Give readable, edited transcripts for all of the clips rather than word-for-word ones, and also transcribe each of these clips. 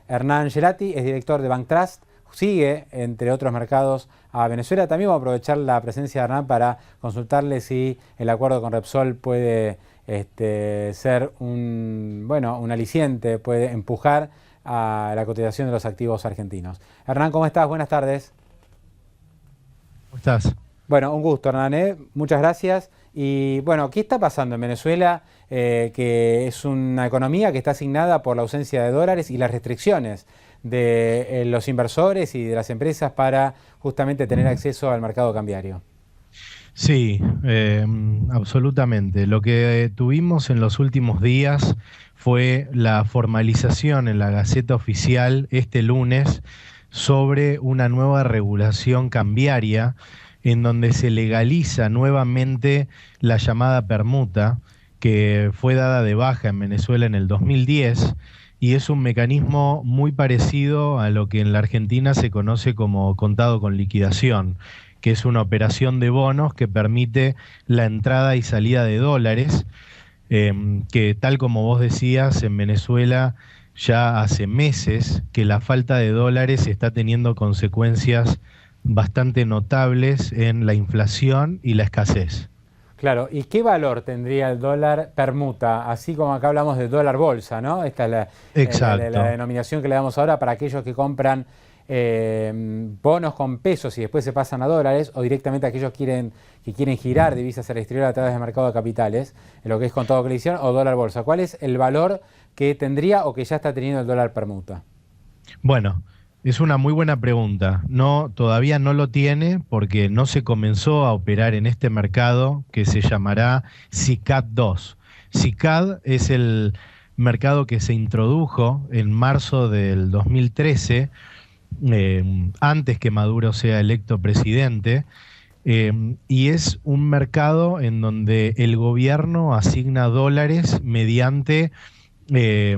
Hernán Gelati, es director de Bank Trust, sigue, entre otros mercados, a Venezuela. También vamos a aprovechar la presencia de Hernán para consultarle si el acuerdo con Repsol puede ser un aliciente, puede empujar a la cotización de los activos argentinos. Hernán, ¿cómo estás? Buenas tardes. ¿Cómo estás? Bueno, un gusto, Hernán, muchas gracias. Y bueno, ¿qué está pasando en Venezuela? Que es una economía que está asignada por la ausencia de dólares y las restricciones de los inversores y de las empresas para justamente tener acceso al mercado cambiario. Sí, absolutamente. Lo que tuvimos en los últimos días fue la formalización en la Gaceta Oficial este lunes sobre una nueva regulación cambiaria en donde se legaliza nuevamente la llamada permuta, que fue dada de baja en Venezuela en el 2010 y es un mecanismo muy parecido a lo que en la Argentina se conoce como contado con liquidación, que es una operación de bonos que permite la entrada y salida de dólares, que tal como vos decías, en Venezuela ya hace meses que la falta de dólares está teniendo consecuencias bastante notables en la inflación y la escasez. Claro, ¿y qué valor tendría el dólar permuta? Así como acá hablamos de dólar bolsa, ¿no? Esta es la Exacto. denominación que le damos ahora para aquellos que compran bonos con pesos y después se pasan a dólares, o directamente aquellos que quieren girar divisas al exterior a través del mercado de capitales, en lo que es contado con liquidación o dólar bolsa. ¿Cuál es el valor que tendría o que ya está teniendo el dólar permuta? Bueno, es una muy buena pregunta. No, todavía no lo tiene porque no se comenzó a operar en este mercado que se llamará SICAD 2. SICAD es el mercado que se introdujo en marzo del 2013, antes que Maduro sea electo presidente, y es un mercado en donde el gobierno asigna dólares mediante eh,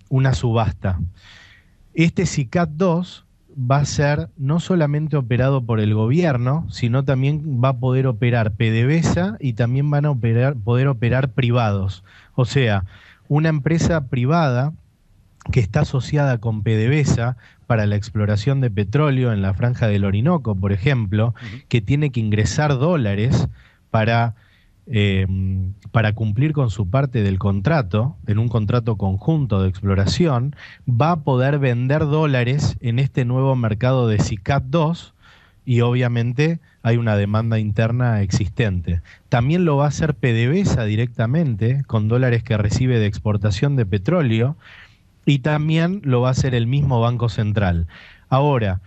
una subasta. Este SICAD 2 va a ser no solamente operado por el gobierno, sino también va a poder operar PDVSA y también van a poder operar privados. O sea, una empresa privada que está asociada con PDVSA para la exploración de petróleo en la Franja del Orinoco, por ejemplo, Ujú. que tiene que ingresar dólares para, eh, para cumplir con su parte del contrato, en un contrato conjunto de exploración, va a poder vender dólares en este nuevo mercado de SICAD 2 y obviamente hay una demanda interna existente. También lo va a hacer PDVSA directamente con dólares que recibe de exportación de petróleo y también lo va a hacer el mismo Banco Central. Ahora,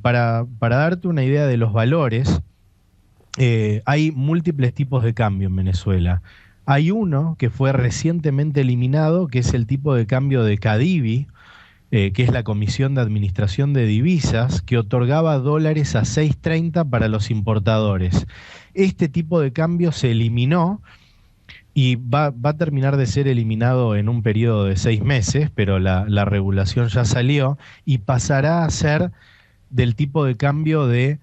para darte una idea de los valores, hay múltiples tipos de cambio en Venezuela. Hay uno que fue recientemente eliminado, que es el tipo de cambio de CADIVI, que es la Comisión de Administración de Divisas, que otorgaba dólares a 6.30 para los importadores. Este tipo de cambio se eliminó y va a terminar de ser eliminado en un periodo de 6 meses, pero la regulación ya salió y pasará a ser del tipo de cambio de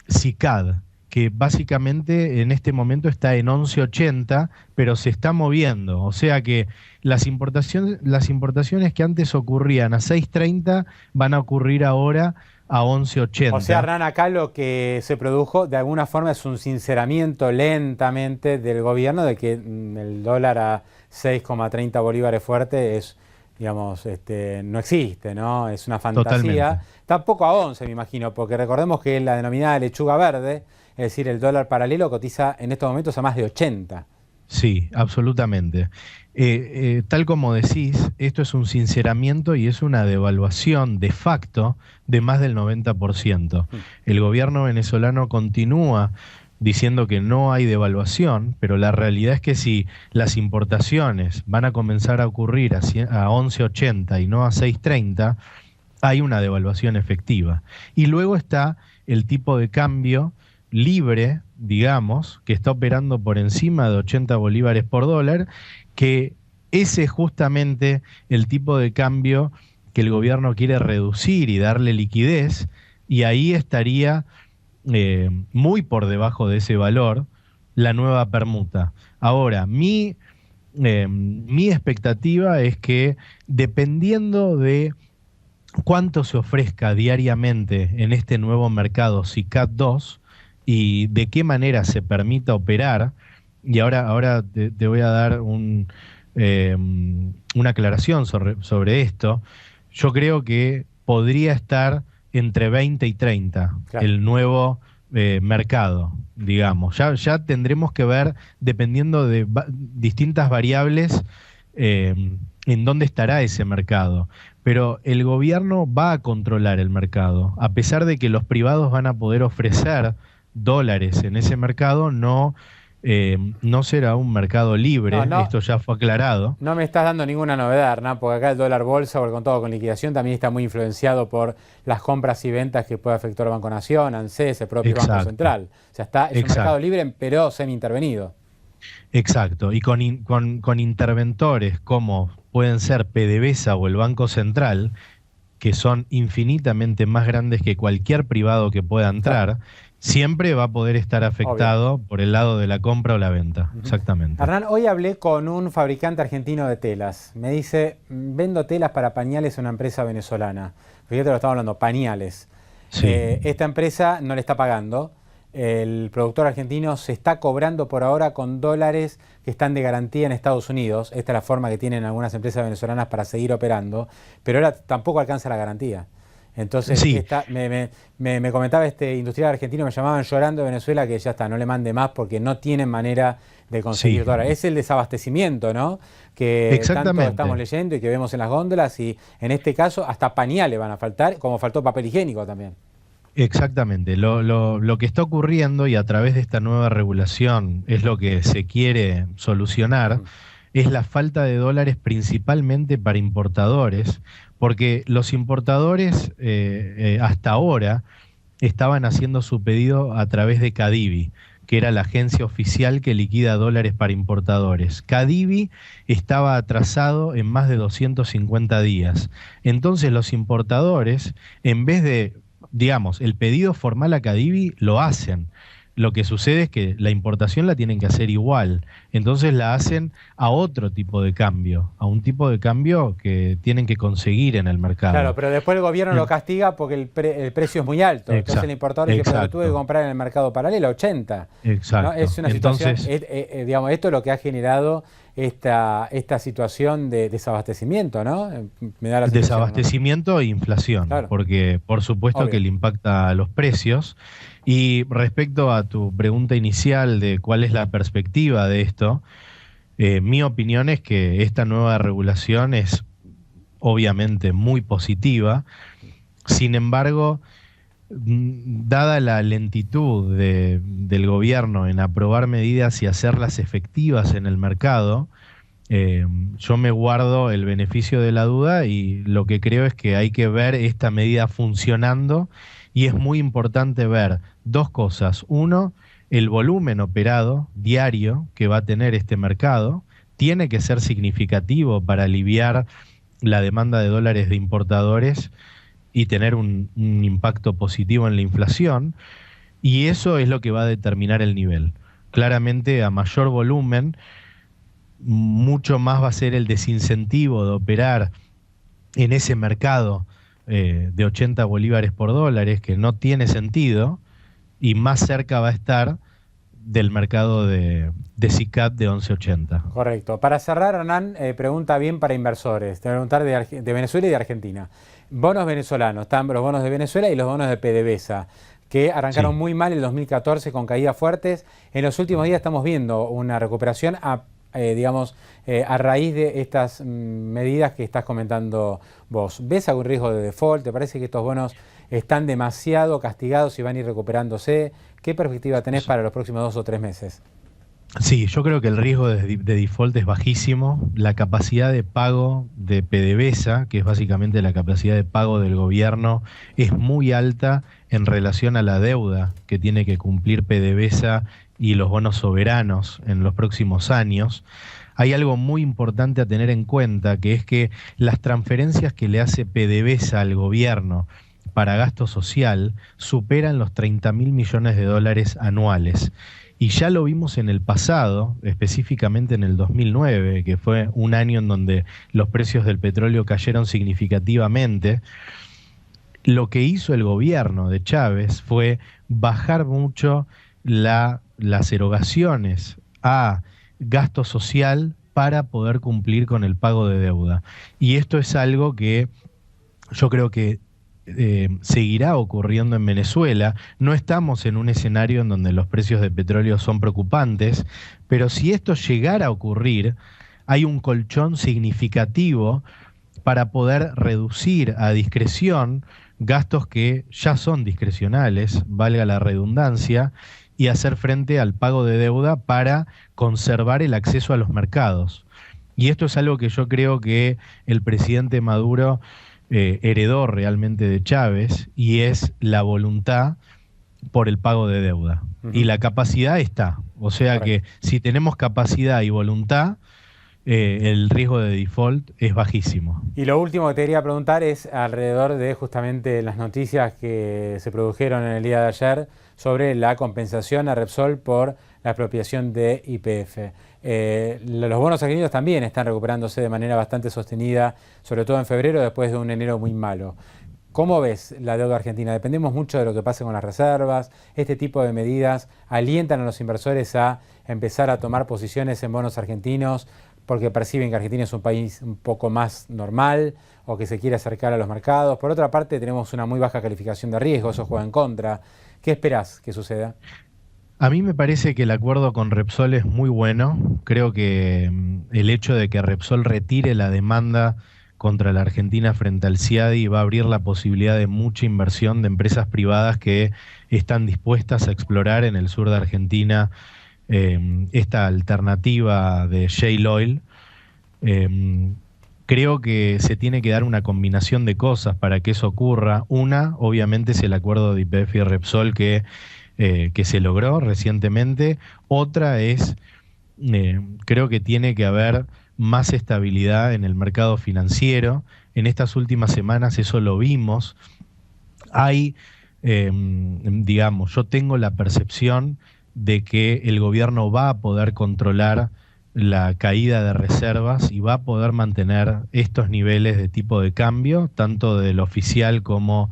SICAD, que básicamente en este momento está en 11.80, pero se está moviendo. O sea que las importaciones que antes ocurrían a 6.30 van a ocurrir ahora a O sea, 11.80. Hernán, acá lo que se produjo de alguna forma es un sinceramiento lentamente del gobierno de que el dólar a 6,30 bolívares fuerte es, digamos, no existe, ¿no? Es una Totalmente. fantasía. Tampoco a 11, me imagino, porque recordemos que la denominada lechuga verde, es decir, el dólar paralelo cotiza en estos momentos a más de 80. Sí, absolutamente. Tal como decís, esto es un sinceramiento y es una devaluación de facto de más del 90%. Mm. El gobierno venezolano continúa diciendo que no hay devaluación, pero la realidad es que si las importaciones van a comenzar a ocurrir a 11.80 y no a 6.30, hay una devaluación efectiva. Y luego está el tipo de cambio libre, digamos, que está operando por encima de 80 bolívares por dólar, que ese es justamente el tipo de cambio que el gobierno quiere reducir y darle liquidez, y ahí estaría muy por debajo de ese valor la nueva permuta. Ahora, mi expectativa es que dependiendo de cuánto se ofrezca diariamente en este nuevo mercado SICAD 2 y de qué manera se permita operar. Y ahora te voy a dar una aclaración sobre esto. Yo creo que podría estar entre 20 y 30 Claro. el nuevo mercado, digamos. Ya tendremos que ver, dependiendo de distintas variables, en dónde estará ese mercado. Pero el gobierno va a controlar el mercado. A pesar de que los privados van a poder ofrecer dólares en ese mercado, no será un mercado libre. No. Esto ya fue aclarado. No me estás dando ninguna novedad, Hernán, porque acá el dólar bolsa o el contado con liquidación también está muy influenciado por las compras y ventas que puede efectuar Banco Nación, ANSES, el propio Banco Central. O sea, es un mercado libre, pero semi-intervenido. Exacto, y con interventores como pueden ser PDVSA o el Banco Central, que son infinitamente más grandes que cualquier privado que pueda entrar, siempre va a poder estar afectado por el lado de la compra o la venta. Exactamente. Hernán, hoy hablé con un fabricante argentino de telas. Me dice, vendo telas para pañales a una empresa venezolana. Fíjate, lo estamos hablando, pañales. Sí. Esta empresa no le está pagando. El productor argentino se está cobrando por ahora con dólares que están de garantía en Estados Unidos. Esta es la forma que tienen algunas empresas venezolanas para seguir operando, pero ahora tampoco alcanza la garantía. Entonces, sí. me comentaba este industrial argentino, me llamaban llorando de Venezuela que ya está, no le mande más porque no tienen manera de conseguir dólares. Es el desabastecimiento, ¿no? Que tanto estamos leyendo y que vemos en las góndolas, y en este caso hasta pañales van a faltar, como faltó papel higiénico también. Exactamente, lo que está ocurriendo, y a través de esta nueva regulación es lo que se quiere solucionar, es la falta de dólares principalmente para importadores, porque los importadores hasta ahora estaban haciendo su pedido a través de Cadivi, que era la agencia oficial que liquida dólares para importadores. Cadivi estaba atrasado en más de 250 días. Entonces los importadores, en vez de, digamos, el pedido formal a Cadivi, lo hacen. Lo que sucede es que la importación la tienen que hacer igual. Entonces la hacen a otro tipo de cambio, a un tipo de cambio que tienen que conseguir en el mercado. Claro, pero después el gobierno lo castiga porque el precio es muy alto. Entonces el importador dice, pero tuve que comprar en el mercado paralelo, 80. Exacto. ¿No? Es una situación, digamos, esto es lo que ha generado esta situación de desabastecimiento, ¿no? Me da la sensación, desabastecimiento, ¿no? E inflación, claro. Porque por supuesto que le impacta a los precios. Y respecto a tu pregunta inicial de cuál es la perspectiva de esto, mi opinión es que esta nueva regulación es obviamente muy positiva. Sin embargo, dada la lentitud del gobierno en aprobar medidas y hacerlas efectivas en el mercado, yo me guardo el beneficio de la duda, y lo que creo es que hay que ver esta medida funcionando, y es muy importante ver dos cosas. Uno, el volumen operado diario que va a tener este mercado tiene que ser significativo para aliviar la demanda de dólares de importadores y tener un impacto positivo en la inflación, y eso es lo que va a determinar el nivel. Claramente, a mayor volumen, mucho más va a ser el desincentivo de operar en ese mercado de 80 bolívares por dólares, que no tiene sentido, y más cerca va a estar del mercado de SICAD de 11.80. Correcto. Para cerrar, Hernán, pregunta bien para inversores. Te voy a preguntar de Venezuela y de Argentina. Bonos venezolanos, están los bonos de Venezuela y los bonos de PDVSA, que arrancaron muy mal en el 2014 con caídas fuertes. En los últimos días estamos viendo una recuperación a raíz de estas medidas que estás comentando vos. ¿Ves algún riesgo de default? ¿Te parece que estos bonos están demasiado castigados y van a ir recuperándose? ¿Qué perspectiva tenés para los próximos 2 o 3 meses? Sí, yo creo que el riesgo de default es bajísimo. La capacidad de pago de PDVSA, que es básicamente la capacidad de pago del gobierno, es muy alta en relación a la deuda que tiene que cumplir PDVSA y los bonos soberanos en los próximos años. Hay algo muy importante a tener en cuenta, que es que las transferencias que le hace PDVSA al gobierno para gasto social superan los 30.000 millones de dólares anuales. Y ya lo vimos en el pasado, específicamente en el 2009, que fue un año en donde los precios del petróleo cayeron significativamente. Lo que hizo el gobierno de Chávez fue bajar mucho las erogaciones a gasto social para poder cumplir con el pago de deuda. Y esto es algo que yo creo que seguirá ocurriendo en Venezuela. No estamos en un escenario en donde los precios de petróleo son preocupantes, pero si esto llegara a ocurrir, hay un colchón significativo para poder reducir a discreción gastos que ya son discrecionales, valga la redundancia, y hacer frente al pago de deuda para conservar el acceso a los mercados. Y esto es algo que yo creo que el presidente Maduro heredó realmente de Chávez, y es la voluntad por el pago de deuda. Y la capacidad está. O sea que si tenemos capacidad y voluntad, el riesgo de default es bajísimo. Y lo último que te quería preguntar es alrededor de justamente las noticias que se produjeron en el día de ayer sobre la compensación a Repsol por la expropiación de YPF. Los bonos argentinos también están recuperándose de manera bastante sostenida, sobre todo en febrero, después de un enero muy malo. ¿Cómo ves la deuda argentina? Dependemos mucho de lo que pase con las reservas. ¿Este tipo de medidas alientan a los inversores a empezar a tomar posiciones en bonos argentinos porque perciben que Argentina es un país un poco más normal o que se quiere acercar a los mercados? Por otra parte, tenemos una muy baja calificación de riesgo, eso juega en contra. ¿Qué esperás que suceda? A mí me parece que el acuerdo con Repsol es muy bueno. Creo que el hecho de que Repsol retire la demanda contra la Argentina frente al CIADI va a abrir la posibilidad de mucha inversión de empresas privadas que están dispuestas a explorar en el sur de Argentina esta alternativa de shale oil. Creo que se tiene que dar una combinación de cosas para que eso ocurra. Una, obviamente, es el acuerdo de YPF y Repsol que se logró recientemente. Otra es, creo que tiene que haber más estabilidad en el mercado financiero. En estas últimas semanas eso lo vimos. Hay, digamos, yo tengo la percepción de que el gobierno va a poder controlar la caída de reservas y va a poder mantener estos niveles de tipo de cambio, tanto del oficial como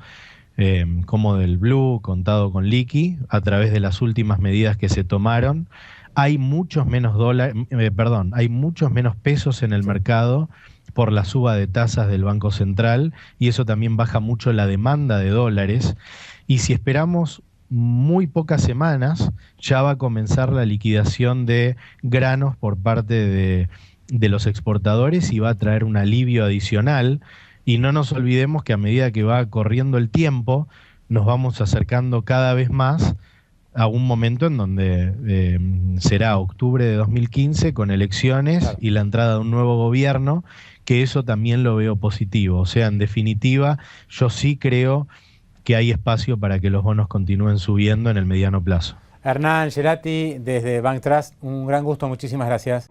del blue, contado con liqui, a través de las últimas medidas que se tomaron. Hay muchos menos hay muchos menos pesos en el mercado por la suba de tasas del Banco Central, y eso también baja mucho la demanda de dólares. Y si esperamos muy pocas semanas, ya va a comenzar la liquidación de granos por parte de los exportadores, y va a traer un alivio adicional. Y no nos olvidemos que a medida que va corriendo el tiempo, nos vamos acercando cada vez más a un momento en donde será octubre de 2015 con elecciones, claro, y la entrada de un nuevo gobierno, que eso también lo veo positivo. O sea, en definitiva, yo sí creo que hay espacio para que los bonos continúen subiendo en el mediano plazo. Hernán Gelati, desde Bank Trust, un gran gusto, muchísimas gracias.